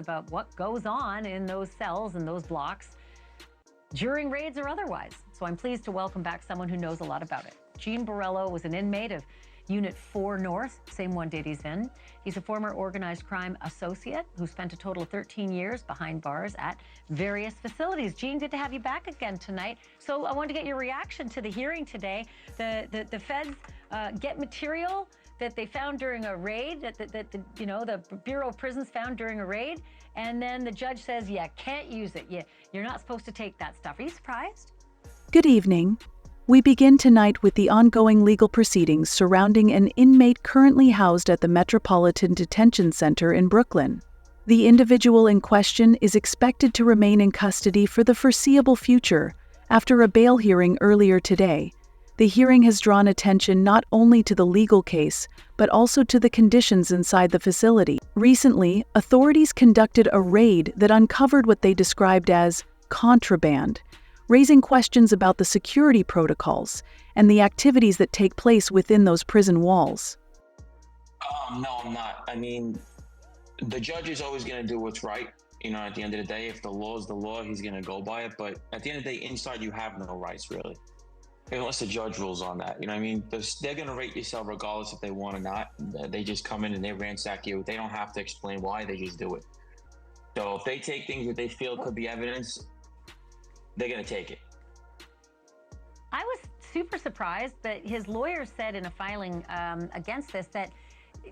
about what goes on in those cells and those blocks during raids or otherwise. So I'm pleased to welcome back someone who knows a lot about it. Gene Borrello was an inmate of Unit 4 North, same one Diddy's in. He's a former organized crime associate who spent a total of 13 years behind bars at various facilities. Gene, good to have you back again tonight. So I wanted to get your reaction to the hearing today. The feds get material that they found during a raid, that the Bureau of Prisons found during a raid, and then the judge says, yeah, can't use it. You're not supposed to take that stuff. Are you surprised? Good evening. We begin tonight with the ongoing legal proceedings surrounding an inmate currently housed at the Metropolitan Detention Center in Brooklyn. The individual in question is expected to remain in custody for the foreseeable future after a bail hearing earlier today. The hearing has drawn attention not only to the legal case, but also to the conditions inside the facility. Recently, authorities conducted a raid that uncovered what they described as contraband, raising questions about the security protocols and the activities that take place within those prison walls. No, I'm not. I mean, the judge is always going to do what's right. At the end of the day, if the law is the law, he's going to go by it. But at the end of the day, inside, you have no rights, really. Unless the judge rules on that. I mean, they're going to rate your cell regardless if they want or not. They just come in and they ransack you. They don't have to explain why. They just do it. So if they take things that they feel could be evidence, they're going to take it. I was super surprised that his lawyer said in a filing against this that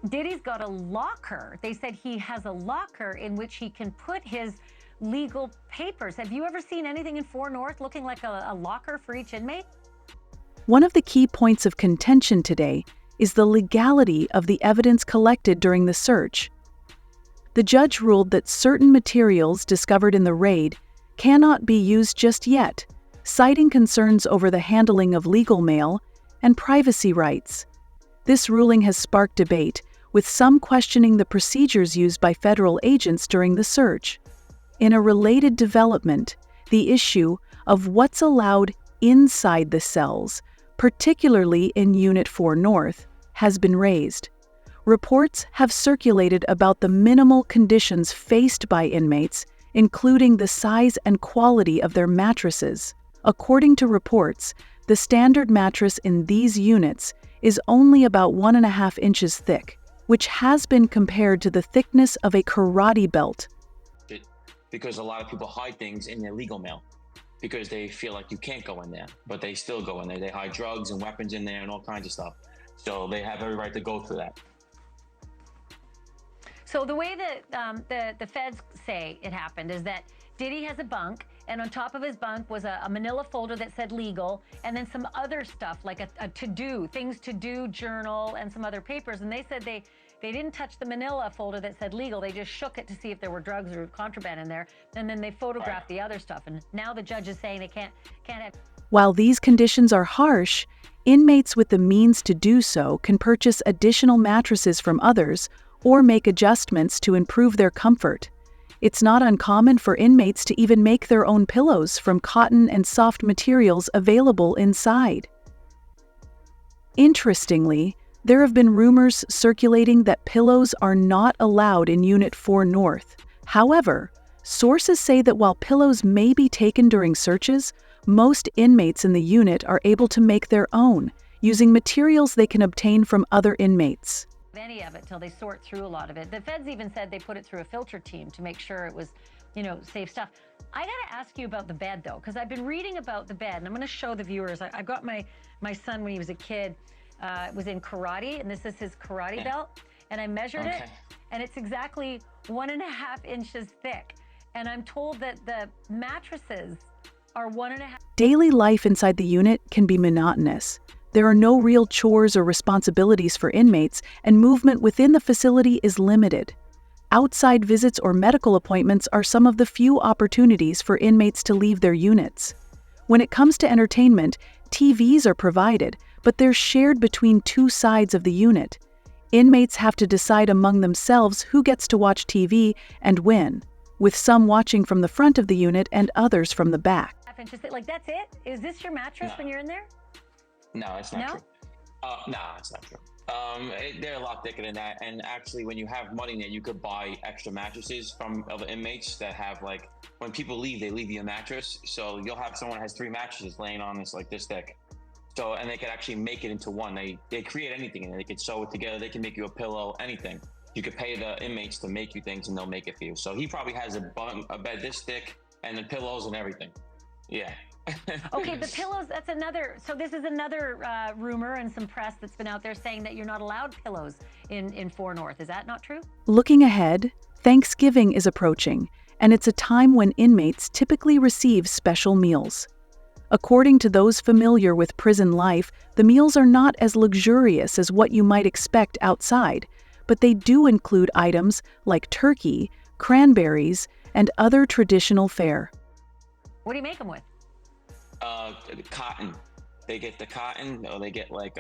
Diddy's got a locker. They said he has a locker in which he can put his legal papers. Have you ever seen anything in 4 North looking like a locker for each inmate? One of the key points of contention today is the legality of the evidence collected during the search. The judge ruled that certain materials discovered in the raid cannot be used just yet, citing concerns over the handling of legal mail and privacy rights. This ruling has sparked debate, with some questioning the procedures used by federal agents during the search. In a related development, the issue of what's allowed inside the cells, particularly in Unit 4 North, has been raised. Reports have circulated about the minimal conditions faced by inmates, including the size and quality of their mattresses. According to reports, the standard mattress in these units is only about 1.5 inches thick, which has been compared to the thickness of a karate belt. Because a lot of people hide things in their legal mail because they feel like you can't go in there, but they still go in there. They hide drugs and weapons in there and all kinds of stuff. So they have every right to go through that. So the way that the feds say it happened is that Diddy has a bunk, and on top of his bunk was a manila folder that said legal, and then some other stuff like a to-do, things to do journal and some other papers. And they said they didn't touch the manila folder that said legal. They just shook it to see if there were drugs or contraband in there, and then they photographed the other stuff. And now the judge is saying they can't have. While these conditions are harsh, inmates with the means to do so can purchase additional mattresses from others or make adjustments to improve their comfort. It's not uncommon for inmates to even make their own pillows from cotton and soft materials available inside. Interestingly, there have been rumors circulating that pillows are not allowed in Unit 4 North. However, sources say that while pillows may be taken during searches, most inmates in the unit are able to make their own, using materials they can obtain from other inmates. Any of it till they sort through a lot of it. The feds even said they put it through a filter team to make sure it was, safe stuff. I gotta ask you about the bed though, because I've been reading about the bed, and I'm gonna show the viewers. I got my son when he was a kid, was in karate, and this is his karate belt, and I measured it, and it's exactly 1.5 inches thick. And I'm told that the mattresses are 1.5. Daily life inside the unit can be monotonous. There are no real chores or responsibilities for inmates, and movement within the facility is limited. Outside visits or medical appointments are some of the few opportunities for inmates to leave their units. When it comes to entertainment, TVs are provided, but they're shared between two sides of the unit. Inmates have to decide among themselves who gets to watch TV and when, with some watching from the front of the unit and others from the back. Like, that's it? Is this your mattress when you're in there? No, it's not No? true. No, it's not true. They're a lot thicker than that. And actually, when you have money there, you could buy extra mattresses from other inmates that have like, when people leave, they leave you a mattress. So you'll have someone that has 3 mattresses laying on this thick. So, and they could actually make it into one. They create anything in it. They could sew it together. They can make you a pillow, anything. You could pay the inmates to make you things, and they'll make it for you. So he probably has a bed this thick, and the pillows and everything. Yeah. Okay, the pillows, that's another, so this is another rumor and some press that's been out there saying that you're not allowed pillows in 4 North. Is that not true? Looking ahead, Thanksgiving is approaching, and it's a time when inmates typically receive special meals. According to those familiar with prison life, the meals are not as luxurious as what you might expect outside, but they do include items like turkey, cranberries, and other traditional fare. What do you make them with? Cotton. They get the cotton, or they get like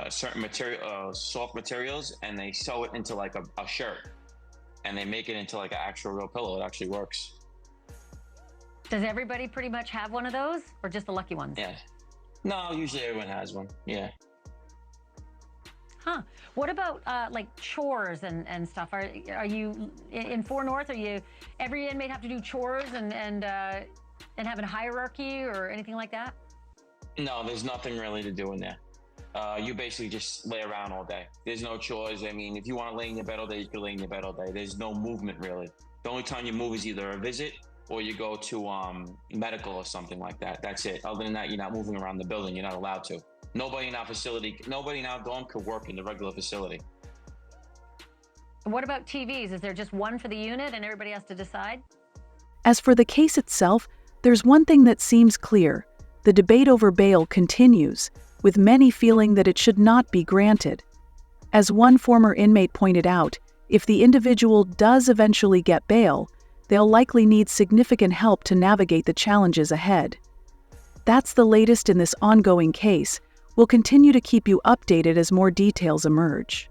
certain material, soft materials, and they sew it into like a shirt, and they make it into like an actual real pillow. It actually works. Does everybody pretty much have one of those, or just the lucky ones? Yeah. No, usually everyone has one. Yeah. Huh. What about like chores and stuff? Are you in 4 North? Are you every inmate have to do chores and have a hierarchy or anything like that? No, there's nothing really to do in there. You basically just lay around all day. There's no chores. I mean, if you want to lay in your bed all day, you can lay in your bed all day. There's no movement really. The only time you move is either a visit or you go to medical or something like that. That's it. Other than that, you're not moving around the building. You're not allowed to. Nobody in our facility, nobody in our dorm could work in the regular facility. What about TVs? Is there just one for the unit and everybody has to decide? As for the case itself, there's one thing that seems clear. The debate over bail continues, with many feeling that it should not be granted. As one former inmate pointed out, if the individual does eventually get bail, they'll likely need significant help to navigate the challenges ahead. That's the latest in this ongoing case. We'll continue to keep you updated as more details emerge.